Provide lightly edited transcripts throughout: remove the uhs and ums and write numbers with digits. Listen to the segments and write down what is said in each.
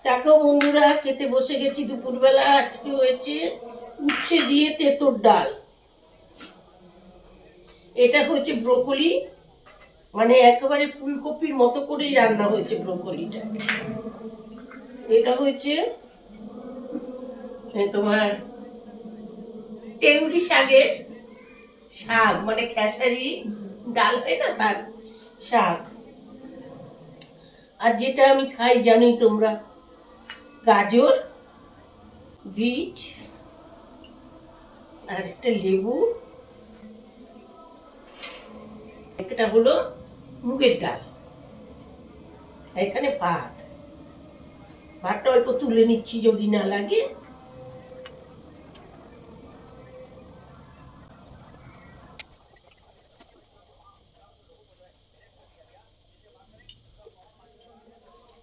দেখো বন্ধুরা, খেতে বসে গেছি দুপুরবেলা। আজকে হয়েছে উচ্ছে দিয়ে তেঁতুর ডাল। এটা হচ্ছে ব্রোকলি, মানে একেবারে ফুলকপির মতো করেই রান্না হয়েছে ব্রোকলিটা। এটা হয়েছে তোমার তেউরি শাকের শাক, মানে খেসারি ডাল হয় না, তার শাক। আর যেটা আমি খাই জানি তোমরা, গাজর, বিট, আর একটা লেবু, একটা হলো মুগের ডাল, এখানে ভাতটা অল্প তুলে নিচ্ছি যদি না লাগে।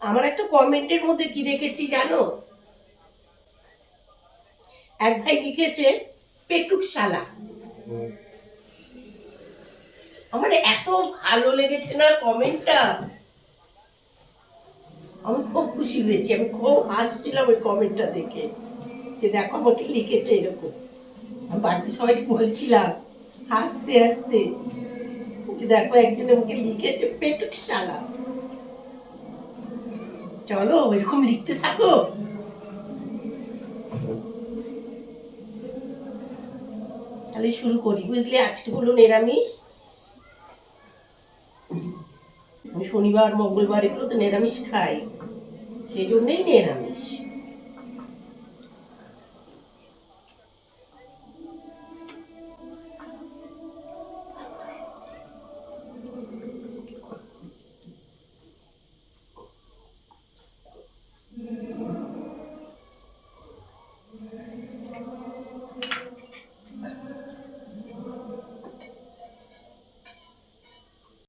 আমার একটা কমেন্টের মধ্যে কি দেখেছি জানো, এক ভাই লিখেছে পেটুক শালা। আমার এত ভালো লেগেছে না কমেন্টটা, আমি খুব খুশি হয়েছি, আমি খুব হাসছিলাম ওই কমেন্টটা দেখে, যে দেখো আমাকে লিখেছে এরকম। আমি বাড়িতে সবাইকে বলছিলাম হাসতে হাসতে, যে দেখো একজন আমাকে লিখেছে পেটুক শালা। চলো এরকম লিখতে থাকো। তাহলে শুরু করি, বুঝলে? আজকে হলো নিরামিষ। আমি শনিবার মঙ্গলবার এগুলো তো নিরামিষ খাই, সেই জন্যই নিরামিষ।